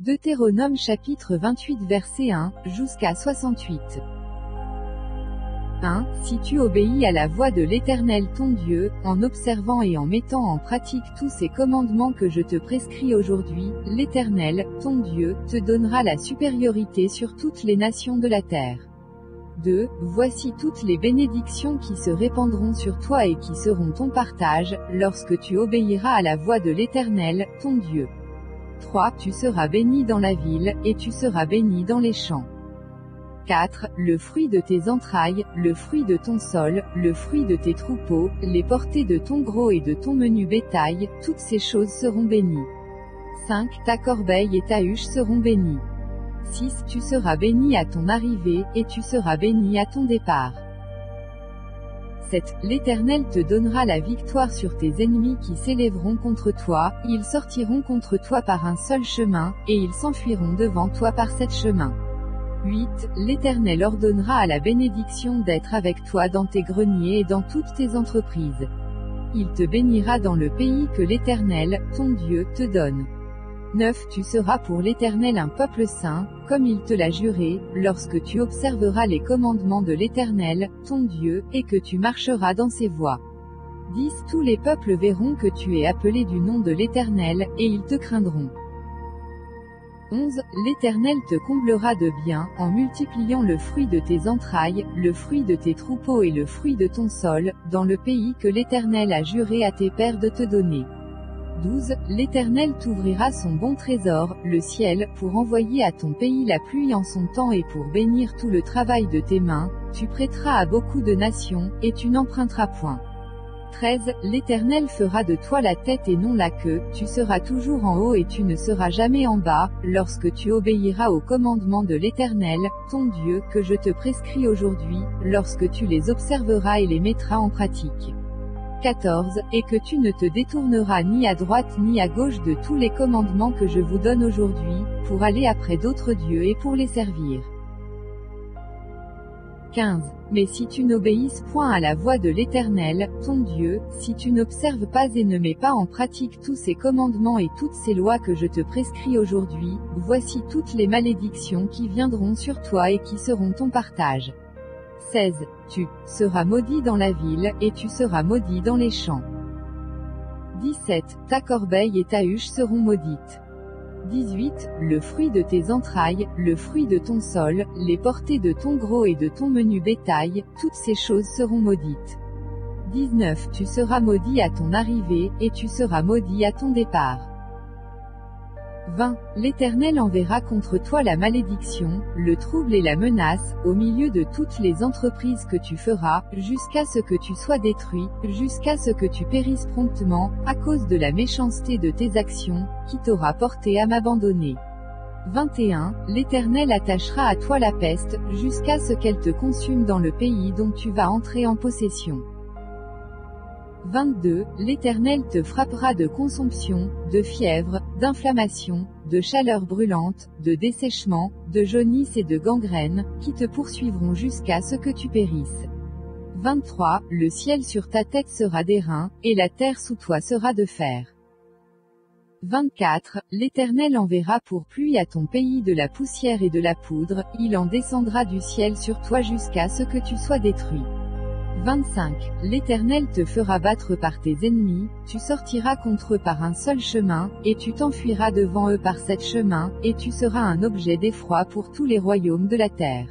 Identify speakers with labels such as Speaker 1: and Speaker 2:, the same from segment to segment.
Speaker 1: Deutéronome chapitre 28 verset 1, jusqu'à 68. 1. Si tu obéis à la voix de l'Éternel ton Dieu, en observant et en mettant en pratique tous ces commandements que je te prescris aujourd'hui, l'Éternel, ton Dieu, te donnera la supériorité sur toutes les nations de la terre. 2. Voici toutes les bénédictions qui se répandront sur toi et qui seront ton partage, lorsque tu obéiras à la voix de l'Éternel, ton Dieu. 3. Tu seras béni dans la ville, et tu seras béni dans les champs. 4. Le fruit de tes entrailles, le fruit de ton sol, le fruit de tes troupeaux, les portées de ton gros et de ton menu bétail, toutes ces choses seront bénies. 5. Ta corbeille et ta huche seront bénies. 6. Tu seras béni à ton arrivée, et tu seras béni à ton départ. 7. L'Éternel te donnera la victoire sur tes ennemis qui s'élèveront contre toi, ils sortiront contre toi par un seul chemin, et ils s'enfuiront devant toi par 7 chemins. 8. L'Éternel ordonnera à la bénédiction d'être avec toi dans tes greniers et dans toutes tes entreprises. Il te bénira dans le pays que l'Éternel, ton Dieu, te donne. 9. Tu seras pour l'Éternel un peuple saint, comme il te l'a juré, lorsque tu observeras les commandements de l'Éternel, ton Dieu, et que tu marcheras dans ses voies. 10. Tous les peuples verront que tu es appelé du nom de l'Éternel, et ils te craindront. 11. L'Éternel te comblera de biens, en multipliant le fruit de tes entrailles, le fruit de tes troupeaux et le fruit de ton sol, dans le pays que l'Éternel a juré à tes pères de te donner. 12. L'Éternel t'ouvrira son bon trésor, le ciel, pour envoyer à ton pays la pluie en son temps et pour bénir tout le travail de tes mains, tu prêteras à beaucoup de nations, et tu n'emprunteras point. 13. L'Éternel fera de toi la tête et non la queue, tu seras toujours en haut et tu ne seras jamais en bas, lorsque tu obéiras aux commandements de l'Éternel, ton Dieu, que je te prescris aujourd'hui, lorsque tu les observeras et les mettras en pratique. 14. Et que tu ne te détourneras ni à droite ni à gauche de tous les commandements que je vous donne aujourd'hui, pour aller après d'autres dieux et pour les servir. 15. Mais si tu n'obéisses point à la voix de l'Éternel, ton Dieu, si tu n'observes pas et ne mets pas en pratique tous ces commandements et toutes ces lois que je te prescris aujourd'hui, voici toutes les malédictions qui viendront sur toi et qui seront ton partage. 16. Tu seras maudit dans la ville, et tu seras maudit dans les champs. 17. Ta corbeille et ta huche seront maudites. 18. Le fruit de tes entrailles, le fruit de ton sol, les portées de ton gros et de ton menu bétail, toutes ces choses seront maudites. 19. Tu seras maudit à ton arrivée, et tu seras maudit à ton départ. 20. L'Éternel enverra contre toi la malédiction, le trouble et la menace, au milieu de toutes les entreprises que tu feras, jusqu'à ce que tu sois détruit, jusqu'à ce que tu périsses promptement, à cause de la méchanceté de tes actions, qui t'aura porté à m'abandonner. 21. L'Éternel attachera à toi la peste, jusqu'à ce qu'elle te consume dans le pays dont tu vas entrer en possession. 22. L'Éternel te frappera de consomption, de fièvre, d'inflammation, de chaleur brûlante, de dessèchement, de jaunisse et de gangrène, qui te poursuivront jusqu'à ce que tu périsses. 23. Le ciel sur ta tête sera d'airain, et la terre sous toi sera de fer. 24. L'Éternel enverra pour pluie à ton pays de la poussière et de la poudre, il en descendra du ciel sur toi jusqu'à ce que tu sois détruit. 25. L'Éternel te fera battre par tes ennemis, tu sortiras contre eux par un seul chemin, et tu t'enfuiras devant eux par 7 chemins, et tu seras un objet d'effroi pour tous les royaumes de la terre.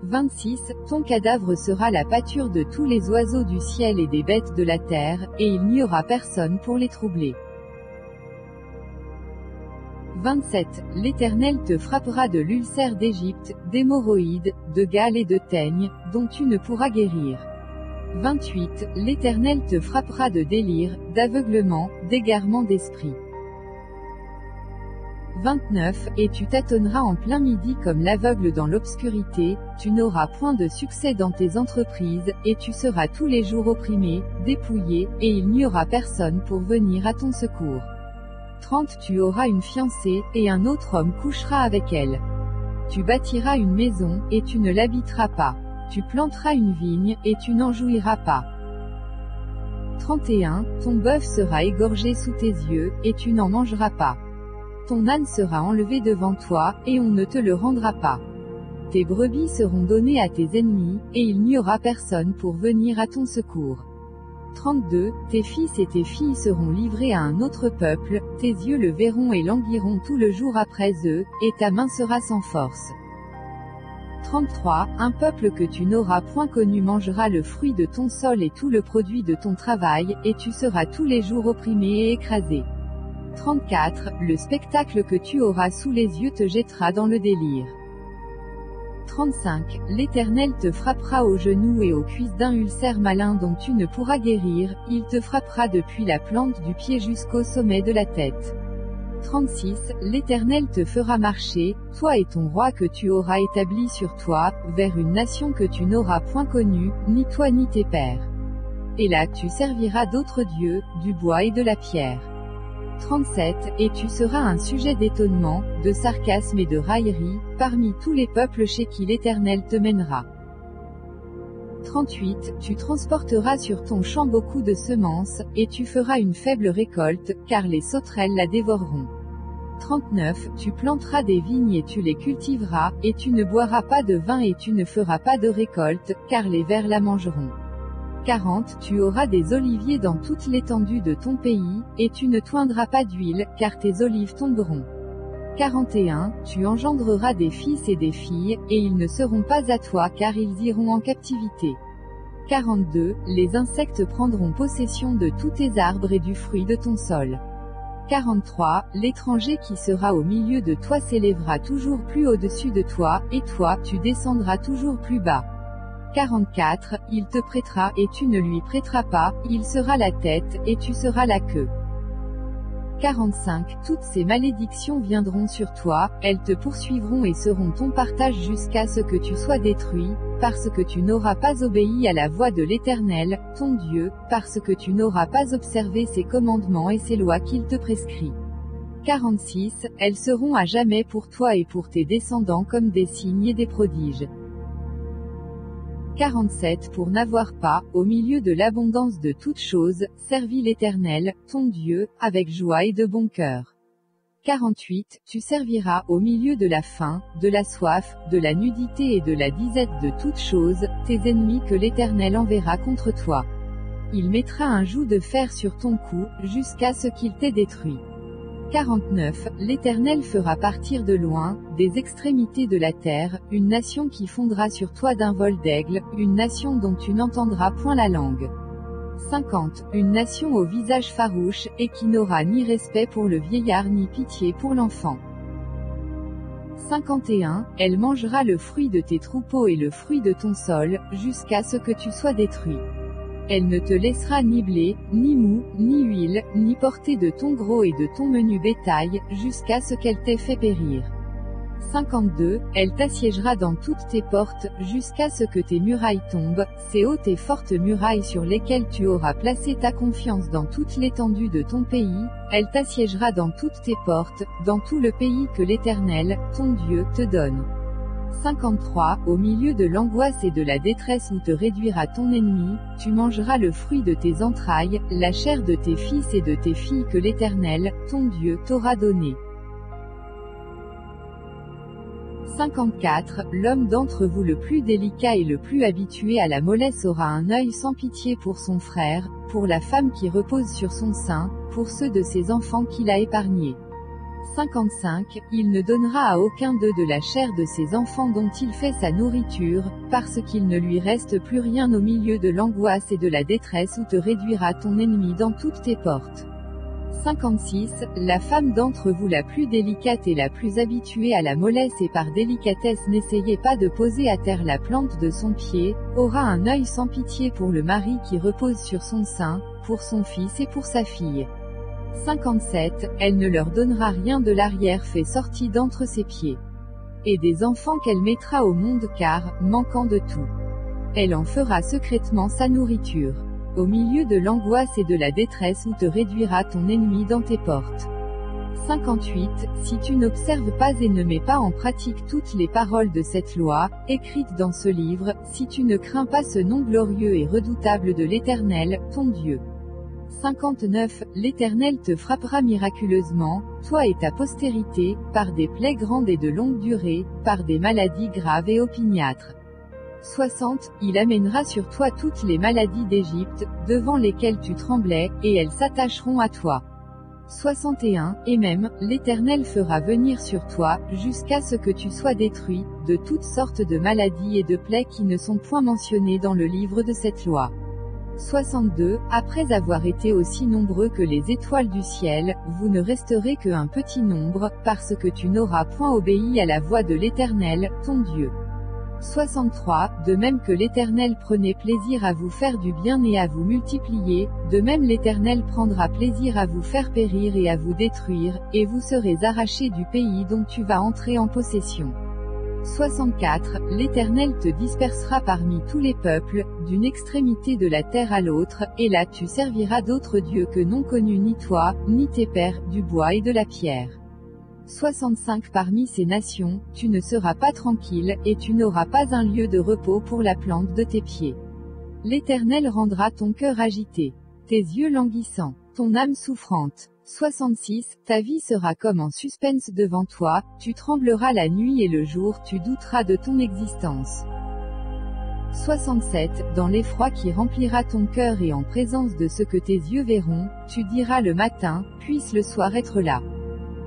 Speaker 1: 26. Ton cadavre sera la pâture de tous les oiseaux du ciel et des bêtes de la terre, et il n'y aura personne pour les troubler. 27. L'Éternel te frappera de l'ulcère d'Égypte, d'hémorroïdes, de gale et de teigne, dont tu ne pourras guérir. 28. L'Éternel te frappera de délire, d'aveuglement, d'égarement d'esprit. 29. Et tu tâtonneras en plein midi comme l'aveugle dans l'obscurité, tu n'auras point de succès dans tes entreprises, et tu seras tous les jours opprimé, dépouillé, et il n'y aura personne pour venir à ton secours. 30. Tu auras une fiancée, et un autre homme couchera avec elle. Tu bâtiras une maison, et tu ne l'habiteras pas. Tu planteras une vigne, et tu n'en jouiras pas. 31. Ton bœuf sera égorgé sous tes yeux, et tu n'en mangeras pas. ton âne sera enlevé devant toi, et on ne te le rendra pas. Tes brebis seront données à tes ennemis, et il n'y aura personne pour venir à ton secours. 32. Tes fils et tes filles seront livrés à un autre peuple, tes yeux le verront et languiront tout le jour après eux, et ta main sera sans force. 33. Un peuple que tu n'auras point connu mangera le fruit de ton sol et tout le produit de ton travail, et tu seras tous les jours opprimé et écrasé. 34. Le spectacle que tu auras sous les yeux te jettera dans le délire. 35. L'Éternel te frappera aux genoux et aux cuisses d'un ulcère malin dont tu ne pourras guérir, il te frappera depuis la plante du pied jusqu'au sommet de la tête. 36. L'Éternel te fera marcher, toi et ton roi que tu auras établi sur toi, vers une nation que tu n'auras point connue, ni toi ni tes pères. Et là tu serviras d'autres dieux, du bois et de la pierre. 37. Et tu seras un sujet d'étonnement, de sarcasme et de raillerie, parmi tous les peuples chez qui l'Éternel te mènera. 38. Tu transporteras sur ton champ beaucoup de semences, et tu feras une faible récolte, car les sauterelles la dévoreront. 39. Tu planteras des vignes et tu les cultiveras, et tu ne boiras pas de vin et tu ne feras pas de récolte, car les vers la mangeront. 40. Tu auras des oliviers dans toute l'étendue de ton pays, et tu ne toindras pas d'huile, car tes olives tomberont. 41. Tu engendreras des fils et des filles, et ils ne seront pas à toi car ils iront en captivité. 42. Les insectes prendront possession de tous tes arbres et du fruit de ton sol. 43. L'étranger qui sera au milieu de toi s'élèvera toujours plus au-dessus de toi, et toi, tu descendras toujours plus bas. 44. Il te prêtera, et tu ne lui prêteras pas, il sera la tête, et tu seras la queue. 45. Toutes ces malédictions viendront sur toi, elles te poursuivront et seront ton partage jusqu'à ce que tu sois détruit, parce que tu n'auras pas obéi à la voix de l'Éternel, ton Dieu, parce que tu n'auras pas observé ses commandements et ses lois qu'il te prescrit. 46. Elles seront à jamais pour toi et pour tes descendants comme des signes et des prodiges. 47. Pour n'avoir pas, au milieu de l'abondance de toutes choses, servi l'Éternel, ton Dieu, avec joie et de bon cœur. 48. Tu serviras, au milieu de la faim, de la soif, de la nudité et de la disette de toutes choses, tes ennemis que l'Éternel enverra contre toi. Il mettra un joug de fer sur ton cou, jusqu'à ce qu'il t'ait détruit. 49. L'Éternel fera partir de loin, des extrémités de la terre, une nation qui fondra sur toi d'un vol d'aigle, une nation dont tu n'entendras point la langue. 50. Une nation au visage farouche, et qui n'aura ni respect pour le vieillard ni pitié pour l'enfant. 51. Elle mangera le fruit de tes troupeaux et le fruit de ton sol, jusqu'à ce que tu sois détruit. Elle ne te laissera ni blé, ni mou, ni huile, ni portée de ton gros et de ton menu bétail, jusqu'à ce qu'elle t'ait fait périr. 52. Elle t'assiégera dans toutes tes portes, jusqu'à ce que tes murailles tombent, ces hautes et fortes murailles sur lesquelles tu auras placé ta confiance dans toute l'étendue de ton pays, elle t'assiégera dans toutes tes portes, dans tout le pays que l'Éternel, ton Dieu, te donne. 53. Au milieu de l'angoisse et de la détresse où te réduira ton ennemi, tu mangeras le fruit de tes entrailles, la chair de tes fils et de tes filles que l'Éternel, ton Dieu, t'aura donné. 54. L'homme d'entre vous le plus délicat et le plus habitué à la mollesse aura un œil sans pitié pour son frère, pour la femme qui repose sur son sein, pour ceux de ses enfants qu'il a épargnés. 55. Il ne donnera à aucun d'eux de la chair de ses enfants dont il fait sa nourriture, parce qu'il ne lui reste plus rien au milieu de l'angoisse et de la détresse où te réduira ton ennemi dans toutes tes portes. 56. La femme d'entre vous la plus délicate et la plus habituée à la mollesse et par délicatesse n'essayez pas de poser à terre la plante de son pied, aura un œil sans pitié pour le mari qui repose sur son sein, pour son fils et pour sa fille. 57. Elle ne leur donnera rien de l'arrière fait sorti d'entre ses pieds. Et des enfants qu'elle mettra au monde car, manquant de tout, elle en fera secrètement sa nourriture. Au milieu de l'angoisse et de la détresse où te réduira ton ennemi dans tes portes. 58. Si tu n'observes pas et ne mets pas en pratique toutes les paroles de cette loi, écrites dans ce livre, si tu ne crains pas ce nom glorieux et redoutable de l'Éternel, ton Dieu. 59. L'Éternel te frappera miraculeusement, toi et ta postérité, par des plaies grandes et de longue durée, par des maladies graves et opiniâtres. 60. Il amènera sur toi toutes les maladies d'Égypte, devant lesquelles tu tremblais, et elles s'attacheront à toi. 61. Et même, l'Éternel fera venir sur toi, jusqu'à ce que tu sois détruit, de toutes sortes de maladies et de plaies qui ne sont point mentionnées dans le livre de cette loi. 62. Après avoir été aussi nombreux que les étoiles du ciel, vous ne resterez qu'un petit nombre, parce que tu n'auras point obéi à la voix de l'Éternel, ton Dieu. 63. De même que l'Éternel prenait plaisir à vous faire du bien et à vous multiplier, de même l'Éternel prendra plaisir à vous faire périr et à vous détruire, et vous serez arrachés du pays dont tu vas entrer en possession. 64. L'Éternel te dispersera parmi tous les peuples, d'une extrémité de la terre à l'autre, et là tu serviras d'autres dieux que n'ont connus ni toi, ni tes pères, du bois et de la pierre. 65. Parmi ces nations, tu ne seras pas tranquille, et tu n'auras pas un lieu de repos pour la plante de tes pieds. L'Éternel rendra ton cœur agité, tes yeux languissants, ton âme souffrante. 66. Ta vie sera comme en suspense devant toi, tu trembleras la nuit et le jour tu douteras de ton existence. 67. Dans l'effroi qui remplira ton cœur et en présence de ce que tes yeux verront, tu diras le matin, puisse le soir être là.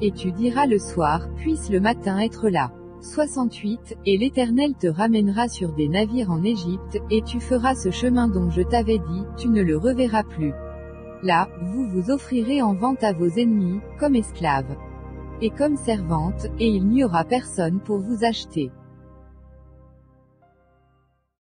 Speaker 1: Et tu diras le soir, puisse le matin être là. 68. Et l'Éternel te ramènera sur des navires en Égypte, et tu feras ce chemin dont je t'avais dit, tu ne le reverras plus. Là, vous vous offrirez en vente à vos ennemis, comme esclaves. Et comme servantes, et il n'y aura personne pour vous acheter.